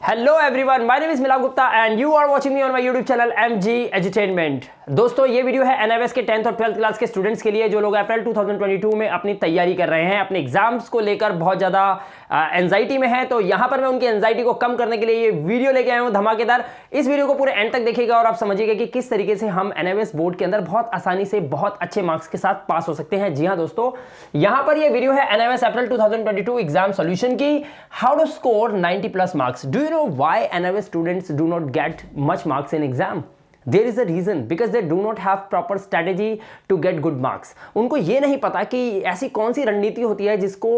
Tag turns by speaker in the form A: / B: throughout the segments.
A: Hello everyone, my name is Mila Gupta and you are watching me on my YouTube channel MG edutainment. दोस्तों, ये video है एनआईवीएस के 10th और 12th class के students के लिए जो लोग अप्रैल 2022 में अपनी तैयारी कर रहे हैं, अपने एग्जाम्स को लेकर बहुत ज़्यादा एंजाइटी में है। तो यहाँ पर मैं उनकी एंजाइटी को कम करने के लिए ये वीडियो लेके आया हूँ धमाकेदार। इस वीडियो को पूरे एंड तक देखिएगा और आप समझिएगा कि किस तरीके से हम एनआईवीएस बोर्ड के अंदर बहुत आसानी से बहुत अच्छे मार्क्स के साथ पास हो सकते हैं। जी हाँ दोस्तों, यहाँ पर ये वीडियो है एनआईवीएस अप्रैल 2022 एग्जाम सॉल्यूशन की, how to score 90+ marks. Do you know why NIVS students do not get much marks in exam? There is a reason, because they do not have proper strategy to get good marks. उनको ये नहीं पता कि ऐसी कौन सी रणनीति होती है जिसको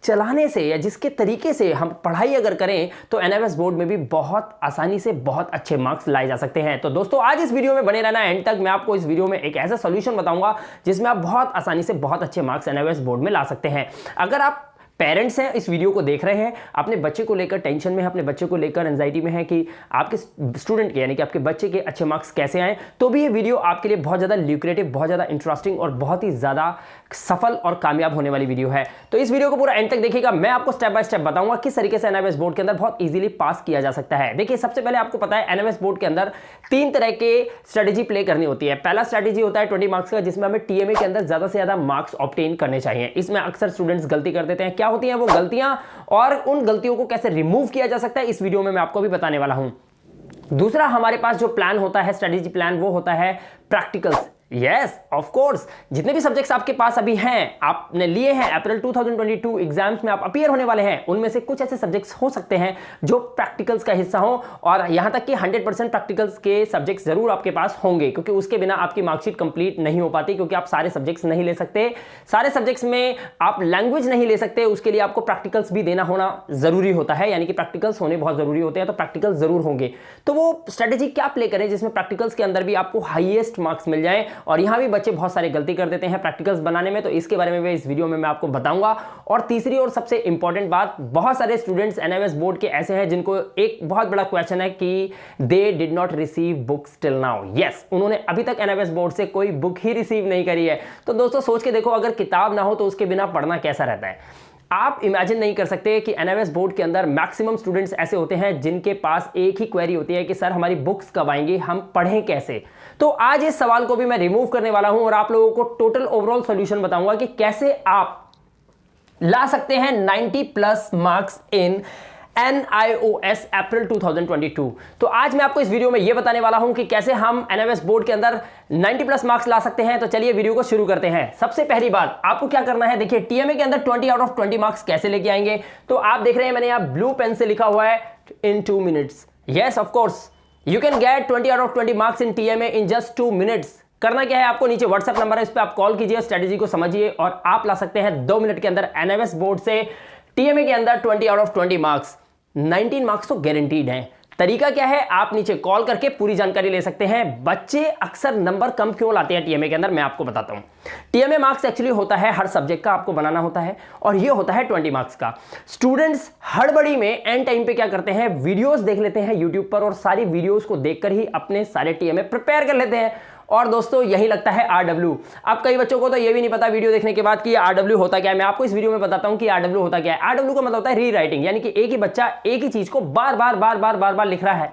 A: चलाने से या जिसके तरीके से हम पढ़ाई अगर करें तो NIVS बोर्ड में भी बहुत आसानी से बहुत अच्छे मार्क्स लाए जा सकते हैं। तो दोस्तों, आज इस वीडियो में बने रहना एंड तक। मैं आपको इस वीडियो में एक ऐसा सॉल्यूशन बताऊंगा जिसमें आप बहुत आसानी से बहुत अच्छे मार्क्स NIVS बोर्ड में ला सकते हैं। अगर आप पेरेंट्स हैं, इस वीडियो को देख रहे हैं, अपने बच्चे को लेकर टेंशन में है, अपने बच्चे को लेकर एंजाइटी में है कि आपके स्टूडेंट के यानी कि आपके बच्चे के अच्छे मार्क्स कैसे आए, तो भी ये वीडियो आपके लिए बहुत ज़्यादा ल्यूक्रेटिव, बहुत ज़्यादा इंटरेस्टिंग और बहुत ही ज़्यादा सफल और कामयाब होने वाली वीडियो है। तो इस वीडियो को पूरा एंड तक देखिएगा। मैं आपको स्टेप बाय स्टेप बताऊंगा किस तरीके से NIVS बोर्ड के अंदर बहुत इजीली पास किया जा सकता है। देखिए, सबसे पहले आपको पता है NIVS बोर्ड के अंदर 3 तरह के स्ट्रेटेजी प्ले करनी होती है। पहला स्ट्रेटेजी होता है 20 मार्क्स का, जिसमें हमें TMA के अंदर ज़्यादा से ज़्यादा मार्क्स ऑब्टेन करने चाहिए। इसमें अक्सर स्टूडेंट्स गलती कर देते हैं। क्या होती हैं वो गलतियां और उन गलतियों को कैसे रिमूव किया जा सकता है, इस वीडियो में मैं आपको भी बताने वाला हूं। दूसरा हमारे पास जो प्लान होता है, स्ट्रेटेजी प्लान, वो होता है प्रैक्टिकल्स। यस, ऑफ कोर्स, जितने भी सब्जेक्ट्स आपके पास अभी हैं, आपने लिए हैं अप्रैल 2022 एग्जाम्स में आप अपीयर होने वाले हैं, उनमें से कुछ ऐसे सब्जेक्ट्स हो सकते हैं जो प्रैक्टिकल्स का हिस्सा हो, और यहां तक कि 100% प्रैक्टिकल्स के सब्जेक्ट्स जरूर आपके पास होंगे, क्योंकि उसके बिना आपकी मार्कशीट कंप्लीट नहीं हो पाती, क्योंकि आप सारे सब्जेक्ट्स नहीं ले सकते। सारे सब्जेक्ट्स में आप लैंग्वेज नहीं ले सकते, उसके लिए आपको प्रैक्टिकल्स भी देना होना जरूरी होता है, यानी कि प्रैक्टिकल्स होने बहुत जरूरी होते हैं। तो प्रैक्टिकल्स जरूर होंगे। तो वो स्ट्रेटेजी क्या प्ले करें जिसमें प्रैक्टिकल्स के अंदर भी आपको हाईएस्ट मार्क्स मिल जाए। और यहां भी बच्चे बहुत सारे गलती कर देते हैं प्रैक्टिकल्स बनाने में, तो इसके बारे में भी इस वीडियो में मैं आपको बताऊंगा। और तीसरी और सबसे इंपॉर्टेंट बात, बहुत सारे स्टूडेंट्स NIVS बोर्ड के ऐसे हैं जिनको एक बहुत बड़ा क्वेश्चन है कि they did not receive books till now. Yes, उन्होंने अभी तक NIVS बोर्ड से कोई बुक ही रिसीव नहीं करी है। तो दोस्तों, सोच के देखो, अगर किताब ना हो तो उसके बिना पढ़ना कैसा रहता है। आप इमेजिन नहीं कर सकते कि NIVS बोर्ड के अंदर मैक्सिमम स्टूडेंट्स ऐसे होते हैं जिनके पास एक ही क्वेरी होती है कि सर हमारी बुक्स कब आएंगी, हम पढ़ें कैसे। तो आज इस सवाल को भी मैं रिमूव करने वाला हूं और आप लोगों को टोटल ओवरऑल सॉल्यूशन बताऊंगा कि कैसे आप ला सकते हैं 90+ मार्क्स इन NIOS अप्रैल 2022। तो आज मैं आपको इस वीडियो में यह बताने वाला हूं कि कैसे हम NIVS बोर्ड के अंदर 90+ मार्क्स ला सकते हैं। तो चलिए वीडियो को शुरू करते हैं। सबसे पहली बात आपको क्या करना है, देखिए TMA के अंदर 20 आउट ऑफ 20 मार्क्स कैसे लेके आएंगे। तो आप देख रहे हैं मैंने यहां ब्लू पेन से लिखा हुआ है इन 2 minutes. Yes, of course you can get 20 out of 20 marks in TMA in just 2 minutes. करना क्या है, आपको नीचे व्हाट्सएप नंबर है, इस पर आप कॉल कीजिए, स्ट्रेटेजी को समझिए और आप ला सकते हैं 2 मिनट के अंदर NIVS बोर्ड से TMA के अंदर 20 आउट ऑफ 20 मार्क्स। 19 मार्क्स तो गारंटीड हैं। तरीका क्या है, आप नीचे कॉल करके पूरी जानकारी ले सकते हैं। बच्चे अक्सर नंबर कम क्यों लाते हैं TMA के अंदर, मैं आपको बताता हूं। TMA मार्क्स एक्चुअली होता है हर सब्जेक्ट का, आपको बनाना होता है, और ये होता है 20 मार्क्स का। स्टूडेंट्स हड़बड़ी में एंड टाइम पे क्या करते हैं, वीडियोस देख लेते हैं यूट्यूब पर और सारी वीडियोस को देखकर ही अपने सारे TMA प्रिपेयर कर लेते हैं। और दोस्तों, यही लगता है RW। अब कई बच्चों को तो ये भी नहीं पता वीडियो देखने के बाद कि RW होता क्या है। मैं आपको इस वीडियो में बताता हूं कि RW होता क्या है। RW का मतलब होता है री राइटिंग, यानी कि एक ही बच्चा एक ही चीज को बार बार लिख रहा है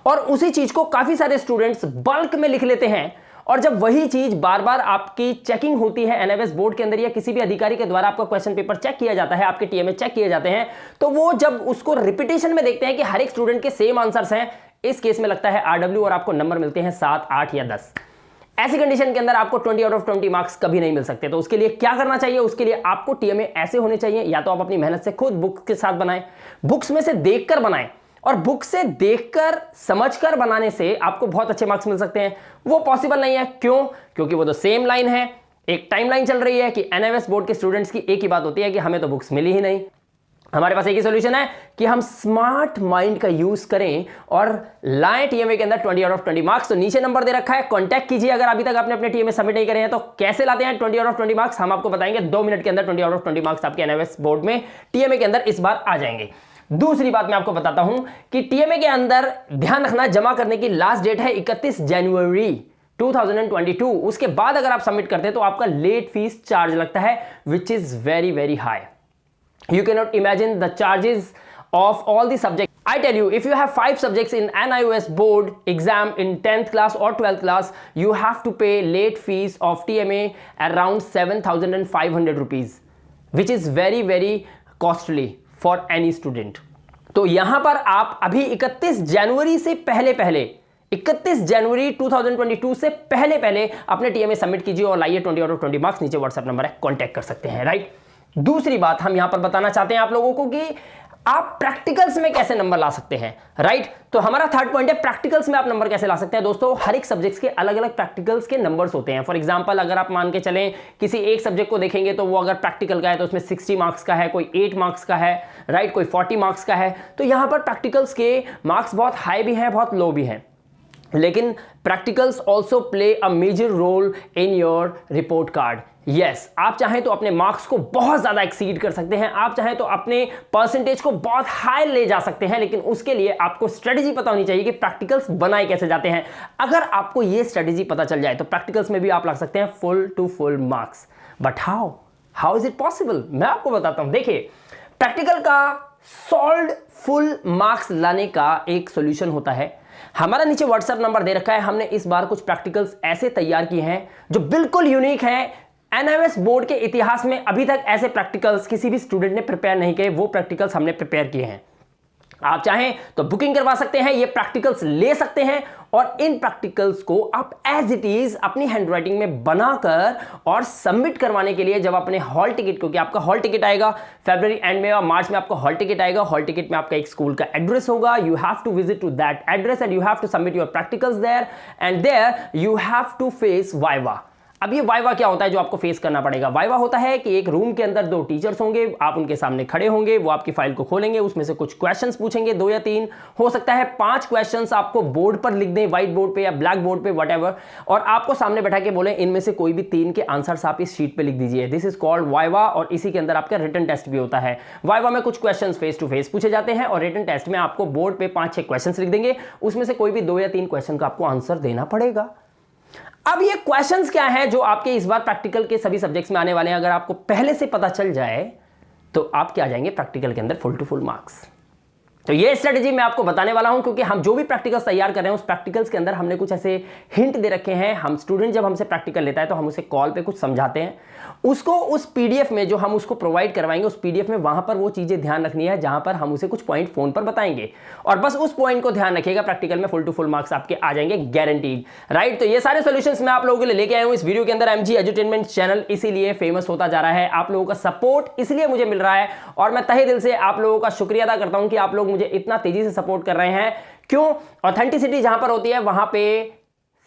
A: और उसी चीज को काफी सारे स्टूडेंट्स बल्क में लिख लेते हैं। और जब वही चीज बार बार आपकी चेकिंग होती है NIVS बोर्ड के अंदर या किसी भी अधिकारी के द्वारा आपका क्वेश्चन पेपर चेक किया जाता है, आपके TMA चेक किए जाते हैं, तो वो जब उसको रिपीटेशन में देखते हैं कि हर एक स्टूडेंट के सेम आंसर्स हैं, इस केस में लगता है RW और आपको नंबर मिलते हैं 7, 8 या 10। ऐसी कंडीशन के अंदर आपको 20 आउट ऑफ 20 मार्क्स कभी नहीं मिल सकते। तो उसके लिए क्या करना चाहिए, उसके लिए आपको TMA ऐसे होने चाहिए, या तो आप अपनी मेहनत से खुद बुक्स के साथ बनाएं, बुक्स में से देखकर बनाएं, और बुक से देखकर समझकर बनाने से आपको बहुत अच्छे मार्क्स मिल सकते हैं। वो पॉसिबल नहीं है, क्यों? क्योंकि वो तो सेम लाइन है, एक टाइमलाइन चल रही है कि NIVS बोर्ड के स्टूडेंट्स की एक ही बात होती है कि हमें तो बुक्स मिली ही नहीं। हमारे पास एक ही सॉल्यूशन है कि हम स्मार्ट माइंड का यूज करें और लाएं TMA के अंदर 20 आउट ऑफ 20 मार्क्स। तो नीचे नंबर दे रखा है, कांटेक्ट कीजिए अगर अभी तक आपने अपने TMA सबमिट नहीं करे हैं। तो कैसे लाते हैं 20 आउट ऑफ 20 मार्क्स, हम आपको बताएंगे। 2 मिनट के अंदर 20 आउट ऑफ 20 मार्क्स आपके NIVS बोर्ड में TMA के अंदर इस बार आ जाएंगे। दूसरी बात मैं आपको बताता हूं कि TMA के अंदर ध्यान रखना, जमा करने की लास्ट डेट है 31 जनवरी 2022। उसके बाद अगर आप सबमिट करते हैं तो आपका लेट फीस चार्ज लगता है, which is very high. You cannot imagine the charges of all the subjects. I tell you, if you have 5 subjects in NIOS board exam in 10th class or 12th class, you have to pay late fees of TMA around 7,500 rupees, which is very very costly for any student. तो यहां पर आप अभी 31 जनवरी से पहले 31 जनवरी 2022 से पहले अपने टीएमए सबमिट कीजिए और लाइए 20 और 20 मार्क्स। नीचे व्हाट्सएप नंबर है, कांटेक्ट कर सकते हैं, राइट। दूसरी बात हम यहां पर बताना चाहते हैं आप लोगों को कि आप प्रैक्टिकल्स में कैसे नंबर ला सकते हैं, राइट। तो हमारा थर्ड पॉइंट है प्रैक्टिकल्स में आप नंबर कैसे ला सकते हैं। दोस्तों, हर एक सब्जेक्ट्स के अलग अलग प्रैक्टिकल्स के नंबर्स होते हैं। फॉर एग्जांपल, अगर आप मान के चलें किसी एक सब्जेक्ट को देखेंगे तो वो अगर प्रैक्टिकल का है तो उसमें 60 मार्क्स का है, कोई 8 मार्क्स का है, राइट, कोई 40 मार्क्स का है। तो यहां पर प्रैक्टिकल्स के मार्क्स बहुत हाई भी हैं, बहुत लो भी हैं, लेकिन practicals also play a major role in your report card. Yes, आप चाहें तो अपने मार्क्स को बहुत ज्यादा एक्सीड कर सकते हैं, आप चाहें तो अपने परसेंटेज को बहुत हाई ले जा सकते हैं, लेकिन उसके लिए आपको स्ट्रेटेजी पता होनी चाहिए कि प्रैक्टिकल्स बनाए कैसे जाते हैं। अगर आपको यह स्ट्रेटेजी पता चल जाए तो प्रैक्टिकल्स में भी आप ला सकते हैं full to full marks. But how is it possible? मैं आपको बताता हूं। देखिए, प्रैक्टिकल का सॉल्ड फुल मार्क्स लाने का एक सॉल्यूशन होता है। हमारा नीचे व्हाट्सएप नंबर दे रखा है। हमने इस बार कुछ प्रैक्टिकल्स ऐसे तैयार किए हैं जो बिल्कुल यूनिक हैं। एनआईओएस बोर्ड के इतिहास में अभी तक ऐसे प्रैक्टिकल्स किसी भी स्टूडेंट ने प्रिपेयर नहीं किए, वो प्रैक्टिकल्स हमने प्रिपेयर किए हैं। आप चाहें तो बुकिंग करवा सकते हैं, ये प्रैक्टिकल्स ले सकते हैं और इन प्रैक्टिकल्स को आप एज इट इज अपनी हैंडराइटिंग में बनाकर और सबमिट करवाने के लिए जब अपने हॉल टिकट, क्योंकि आपका हॉल टिकट आएगा फरवरी एंड में और मार्च में आपका हॉल टिकट आएगा। हॉल टिकट में आपका एक स्कूल का एड्रेस होगा। You have to visit to that address and you have to submit your practicals there and there you have to face viva. अब ये वाइवा क्या होता है जो आपको फेस करना पड़ेगा? वाइवा होता है कि एक रूम के अंदर 2 टीचर्स होंगे, आप उनके सामने खड़े होंगे, वो आपकी फाइल को खोलेंगे, उसमें से कुछ क्वेश्चंस पूछेंगे, 2 या 3, हो सकता है 5 क्वेश्चंस आपको बोर्ड पर लिख दें, व्हाइट बोर्ड पे या ब्लैक बोर्ड पे, व्हाटएवर, और आपको सामने बैठा के बोले इनमें से कोई भी 3 के आंसर्स आप इस शीट पे लिख दीजिए। दिस इज कॉल्ड वाइवा और इसी के अंदर आपका रिटन टेस्ट भी होता है। वाइवा में कुछ क्वेश्चंस फेस टू फेस पूछे जाते हैं और रिटन टेस्ट में आपको बोर्ड पे 5-6 क्वेश्चंस लिख देंगे, उसमें से कोई भी 2 या 3 क्वेश्चन का आपको आंसर देना पड़ेगा। अब ये क्वेश्चंस क्या हैं जो आपके इस बार प्रैक्टिकल के सभी सब्जेक्ट्स में आने वाले हैं? अगर आपको पहले से पता चल जाए तो आप क्या जाएंगे प्रैक्टिकल के अंदर फुल टू फुल मार्क्स। तो ये स्ट्रेटेजी मैं आपको बताने वाला हूं, क्योंकि हम जो भी प्रैक्टिकल्स तैयार कर रहे हैं उस प्रैक्टिकल्स के अंदर हमने कुछ ऐसे हिंट दे रखे हैं। हम स्टूडेंट जब हमसे प्रैक्टिकल लेता है तो हम उसे कॉल पे कुछ समझाते हैं, उसको उस पीडीएफ में जो हम उसको प्रोवाइड करवाएंगे उस पीडीएफ में वहां पर वो चीजें ध्यान रखनी है जहां पर हम उसे कुछ पॉइंट फोन पर बताएंगे और बस उस पॉइंट को ध्यान रखिएगा, प्रैक्टिकल में फुल टू फुल मार्क्स आपके आ जाएंगे, गारंटीड, राइट। तो ये सारे सॉल्यूशंस मैं आप लोगों के लिए लेके आया हूं इस वीडियो के अंदर। एमजी एजुटेनमेंट चैनल इसीलिए फेमस होता जा रहा है, आप लोगों का सपोर्ट इसलिए मुझे मिल रहा है और मैं तहे दिल से आप लोगों का शुक्रिया अदा करता हूं कि आप लोग मुझे इतना तेजी से सपोर्ट कर रहे हैं। क्यों? ऑथेंटिसिटी जहां पर होती है वहां पे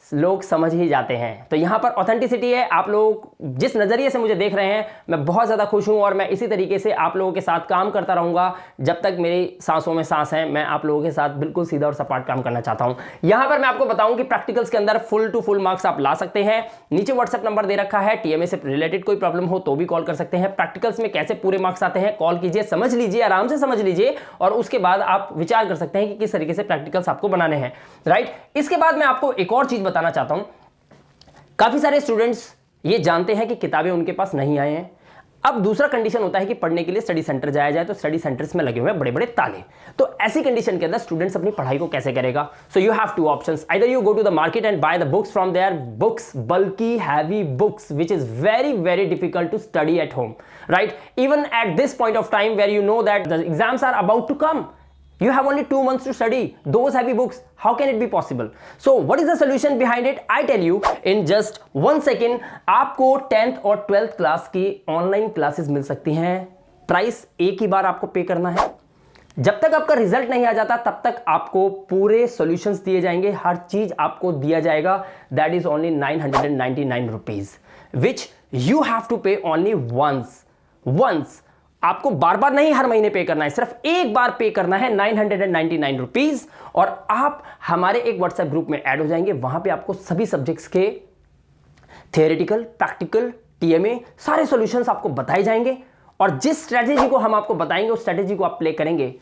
A: लोग समझ ही जाते हैं। तो यहां पर ऑथेंटिसिटी है। आप लोग जिस नजरिए से मुझे देख रहे हैं मैं बहुत ज्यादा खुश हूं और मैं इसी तरीके से आप लोगों के साथ काम करता रहूंगा जब तक मेरी सांसों में सांस है। मैं आप लोगों के साथ बिल्कुल सीधा और सपाट काम करना चाहता हूं। यहां पर मैं आपको बताऊं कि प्रैक्टिकल्स के अंदर फुल टू फुल मार्क्स आप ला सकते हैं। नीचे व्हाट्सएप नंबर दे रखा है, टीएमए से रिलेटेड कोई प्रॉब्लम हो तो भी कॉल कर सकते हैं। प्रैक्टिकल्स में कैसे पूरे मार्क्स आते हैं कॉल कीजिए, समझ लीजिए, आराम से समझ लीजिए और उसके बाद आप विचार कर सकते हैं कि किस तरीके से प्रैक्टिकल्स आपको बनाने हैं, राइट। इसके बाद मैं आपको एक और चीज बताना चाहता हूं। काफी सारे स्टूडेंट्स ये जानते हैं कि किताबें उनके पास नहीं आए हैं। अब दूसरा कंडीशन होता है कि पढ़ने के लिए स्टडी सेंटर जाया जाए, तो स्टडी सेंटर्स में लगे हुए हैं बड़े बड़े ताले। तो ऐसी कंडीशन के अंदर स्टूडेंट्स अपनी पढ़ाई को कैसे करेगा? So you have 2 options, either you go to the market and buy the books from there, books, बल्कि heavy books which is very difficult to study at home, right? Even at this point of time where you know that the exams are about to come, you have only 2 months to study those heavy books. How can it be possible? So what is the solution behind it? I tell you in just 1 second. आपको 10th और 12th class की online classes मिल सकती हैं। Price एक ही बार आपको पे करना है। जब तक आपका रिजल्ट नहीं आ जाता तब तक आपको पूरे सॉल्यूशंस दिए जाएंगे, हर चीज आपको दिया जाएगा। That is only 999 rupees which you have to pay only once. आपको बार बार नहीं हर महीने पे करना है, सिर्फ एक बार पे करना है 999 रुपीज और आप हमारे एक व्हाट्सएप ग्रुप में ऐड हो जाएंगे। वहां पे आपको सभी सब्जेक्ट्स के थियोरेटिकल, प्रैक्टिकल, टीएमए सारे सॉल्यूशंस आपको बताए जाएंगे और जिस स्ट्रेटेजी को हम आपको बताएंगे उस स्ट्रेटेजी को आप प्ले करेंगे,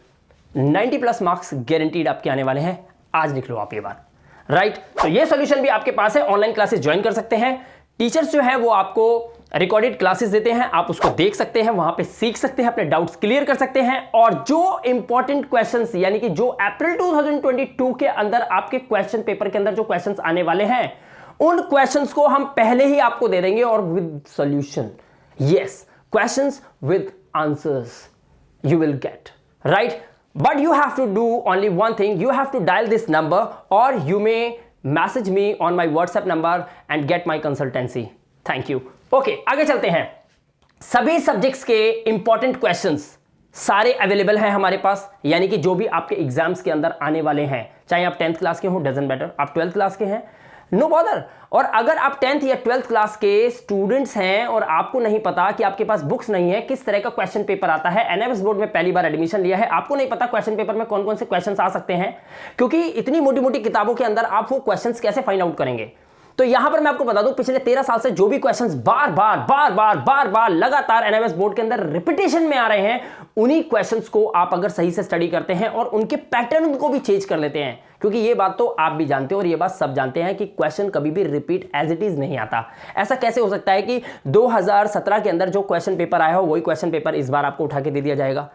A: 90+ मार्क्स गारंटीड आपके आने वाले हैं। आज लिख लो आप ये बात, राइट। तो ये सॉल्यूशन भी आपके पास है। ऑनलाइन क्लासेस ज्वाइन कर सकते हैं। टीचर्स जो है वो आपको रिकॉर्डेड क्लासेस देते हैं, आप उसको देख सकते हैं, वहां पे सीख सकते हैं, अपने डाउट्स क्लियर कर सकते हैं। और जो इंपॉर्टेंट क्वेश्चंस यानी कि जो अप्रैल 2022 के अंदर आपके क्वेश्चन पेपर के अंदर जो क्वेश्चंस आने वाले हैं, उन क्वेश्चंस को हम पहले ही आपको दे देंगे और with solution. Yes, questions with answers you will get, right? But you have to do only one thing. You have to dial this number or you may message me on my WhatsApp number and get my consultancy. Thank you. Okay, आगे चलते हैं। सभी subjects के important questions सारे available हैं हमारे पास, यानी कि जो भी आपके एग्जाम्स के अंदर आने वाले हैं, चाहे आप 10th क्लास के हो, डजंट मैटर, आप 12th क्लास के हैं, नो बॉदर। और अगर आप 10th या 12th क्लास के स्टूडेंट्स हैं और आपको नहीं पता कि आपके पास बुक्स नहीं है, किस तरह का क्वेश्चन पेपर आता है, एनएमएस बोर्ड में पहली बार एडमिशन लिया है, आपको नहीं पता क्वेश्चन पेपर में कौन कौन से क्वेश्चंस आ सकते हैं, क्योंकि इतनी मोटी मोटी किताबों के अंदर आप वो क्वेश्चंस कैसे फाइंड आउट करेंगे। तो यहां पर मैं आपको बता दूं, पिछले 13 साल से जो भी क्वेश्चंस बार बार लगातार एनएमएस बोर्ड के अंदर रिपीटेशन में आ रहे हैं, उन्हीं क्वेश्चंस को आप अगर सही से स्टडी करते हैं और उनके पैटर्न को भी चेंज कर लेते हैं, क्योंकि ये बात तो आप भी जानते हो और ये बात सब जानते हैं कि क्वेश्चन कभी भी रिपीट एज इट इज नहीं आता। ऐसा कैसे हो सकता है कि 2017 के अंदर जो क्वेश्चन पेपर आया हो वही क्वेश्चन पेपर इस बार आपको उठा के दे दिया जाएगा।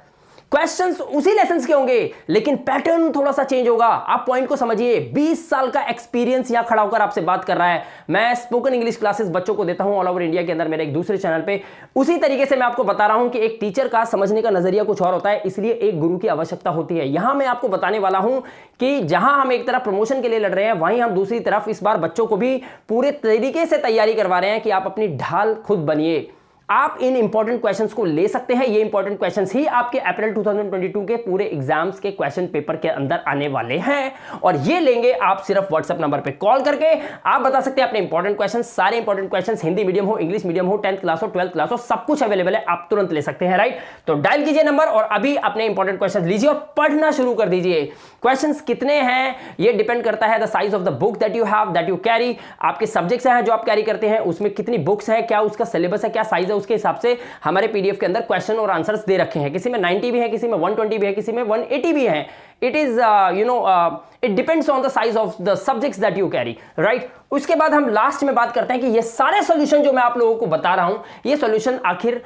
A: क्वेश्चंस उसी लेसन्स के होंगे लेकिन पैटर्न थोड़ा सा चेंज होगा। आप पॉइंट को समझिए, 20 साल का एक्सपीरियंस यहां खड़ा होकर आपसे बात कर रहा है। मैं स्पोकन इंग्लिश क्लासेस बच्चों को देता हूं ऑल ओवर इंडिया के अंदर, मेरे एक दूसरे चैनल पे। उसी तरीके से मैं आपको बता रहा हूं कि एक टीचर का समझने का नजरिया कुछ और होता है, इसलिए एक गुरु की आवश्यकता होती है। यहां मैं आपको बताने वाला हूं कि जहां हम एक तरफ प्रमोशन के लिए लड़ रहे हैं, वहीं हम दूसरी तरफ इस बार बच्चों को भी पूरे तरीके से तैयारी करवा रहे हैं कि आप अपनी ढाल खुद बनिए। आप इन इंपॉर्टेंट क्वेश्चंस को ले सकते हैं। ये इंपॉर्टेंट क्वेश्चंस ही आपके अप्रैल 2022 के पूरे एग्जाम्स के क्वेश्चन पेपर के अंदर आने वाले हैं, और ये लेंगे आप सिर्फ व्हाट्सएप नंबर पे कॉल करके। आप बता सकते हैं अपने इंपॉर्टेंट क्वेश्चंस, सारे इंपॉर्टेंट क्वेश्चंस, हिंदी मीडियम हो, इंग्लिश मीडियम हो, 10th क्लास हो, 12th क्लास हो, सब कुछ अवेलेबल है, आप तुरंत ले सकते हैं, राइट? तो डायल कीजिए नंबर और अभी अपने इंपॉर्टेंट क्वेश्चन लीजिए और पढ़ना शुरू कर दीजिए। क्वेश्चंस कितने हैं ये डिपेंड करता है the size of the book that you have, that you carry. आपके सब्जेक्ट्स हैं जो आप कैरी करते हैं, उसमें कितनी बुक्स हैं, क्या उसका सिलेबस है, क्या साइज है, उसके हिसाब से हमारे पीडीएफ के अंदर क्वेश्चन और आंसर्स दे रखे हैं। किसी में 90 भी है, किसी में 120 भी है, किसी में 180 भी है। It is it depends on the size of the subjects that you carry, right? उसके बाद हम लास्ट में बात करते हैं कि ये सारे सॉल्यूशन जो मैं आप लोगों को बता रहा हूं, ये सॉल्यूशन आखिर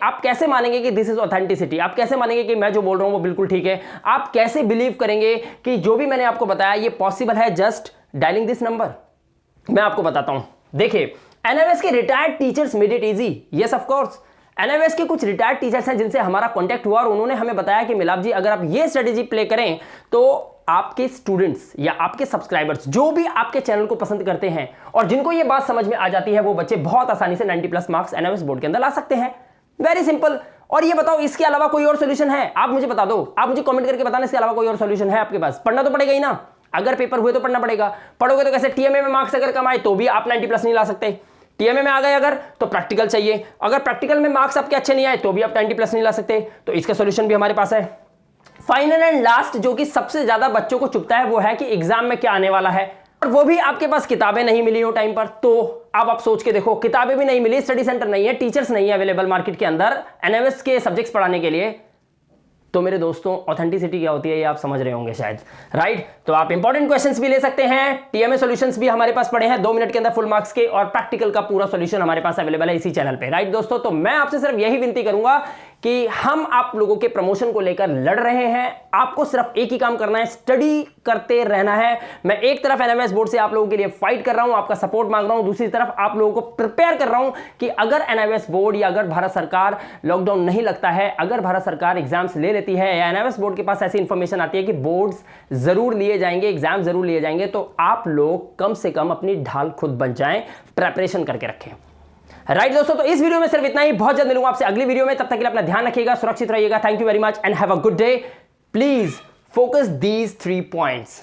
A: आप कैसे मानेंगे कि दिस इज ऑथेंटिसिटी? आप कैसे मानेंगे कि मैं जो बोल रहा हूं वो बिल्कुल ठीक है? आप कैसे बिलीव करेंगे कि जो भी मैंने आपको बताया ये पॉसिबल है जस्ट डायलिंग दिस नंबर? मैं आपको बताता हूं। देखिए, एनएमएस के retired teachers made it easy. Yes of course, NMS के कुछ रिटायर्ड टीचर्स हैं जिनसे हमारा कांटेक्ट हुआ और उन्होंने हमें बताया कि मिलाप जी, अगर आप ये स्ट्रेटेजी प्ले करें तो आपके स्टूडेंट्स या आपके सब्सक्राइबर्स जो भी आपके चैनल को पसंद करते हैं और जिनको ये बात समझ में आ जाती है, वो बच्चे बहुत आसानी से 90+ मार्क्स एनएमएस बोर्ड के अंदर ला सकते हैं। Very simple. और ये बताओ, इसके अलावा कोई और सोल्यूशन है? आप मुझे बता दो, आप मुझे कमेंट करके बताना इसके अलावा कोई और सोल्यूशन है आपके पास। पढ़ना तो पड़ेगा ही ना, अगर पेपर हुए तो पढ़ना पड़ेगा। पढ़ोगे तो कैसे? टीएमए में मार्क्स अगर कम आए तो भी आप 90+ नहीं ला सकते। टीएमए में आ गए अगर, तो प्रैक्टिकल चाहिए। अगर प्रैक्टिकल में मार्क्स आपके अच्छे नहीं आए तो भी आप 90+ नहीं ला सकते। तो इसका सोल्यूशन भी हमारे पास है। फाइनल एंड लास्ट जो कि सबसे ज्यादा बच्चों को चुभता है वो है कि एग्जाम में क्या आने वाला है, और वो भी आपके पास किताबें नहीं मिली हो टाइम पर। तो अब आप सोच के देखो, किताबें भी नहीं मिली, स्टडी सेंटर नहीं है, टीचर्स नहीं है अवेलेबल मार्केट के अंदर एनएमएस के सब्जेक्ट्स पढ़ाने के लिए, तो मेरे दोस्तों ऑथेंटिसिटी क्या होती है ये आप समझ रहे होंगे शायद, राइट? तो आप इंपॉर्टेंट क्वेश्चंस भी ले सकते हैं, टीएमए सॉल्यूशंस भी हमारे पास पड़े हैं 2 मिनट के अंदर फुल मार्क्स के, और प्रैक्टिकल का पूरा सॉल्यूशन हमारे पास अवेलेबल है इसी चैनल पे, राइट दोस्तों? तो मैं आपसे सिर्फ यही विनती करूंगा कि हम आप लोगों के प्रमोशन को लेकर लड़ रहे हैं। आपको सिर्फ एक ही काम करना है, स्टडी करते रहना है। मैं एक तरफ एनएमएस बोर्ड से आप लोगों के लिए फाइट कर रहा हूं, आपका सपोर्ट मांग रहा हूं, दूसरी तरफ आप लोगों को प्रिपेयर कर रहा हूं कि अगर एनएमएस बोर्ड या अगर भारत सरकार लॉकडाउन नहीं लगता है, अगर भारत सरकार एग्जाम्स ले लेती है या एनएमएस बोर्ड के पास ऐसी इंफॉर्मेशन आती है कि बोर्ड्स जरूर लिए जाएंगे, एग्जाम जरूर लिए जाएंगे, तो आप लोग कम से कम अपनी ढाल खुद बन जाएं, प्रेपरेशन करके रखें, राइट दोस्तों? तो इस वीडियो में सिर्फ इतना ही। बहुत जल्द मिलूंगा आपसे अगली वीडियो में, तब तक के लिए अपना ध्यान रखिएगा, सुरक्षित रहिएगा। Thank you very much and have a good day. Please focus these 3 points.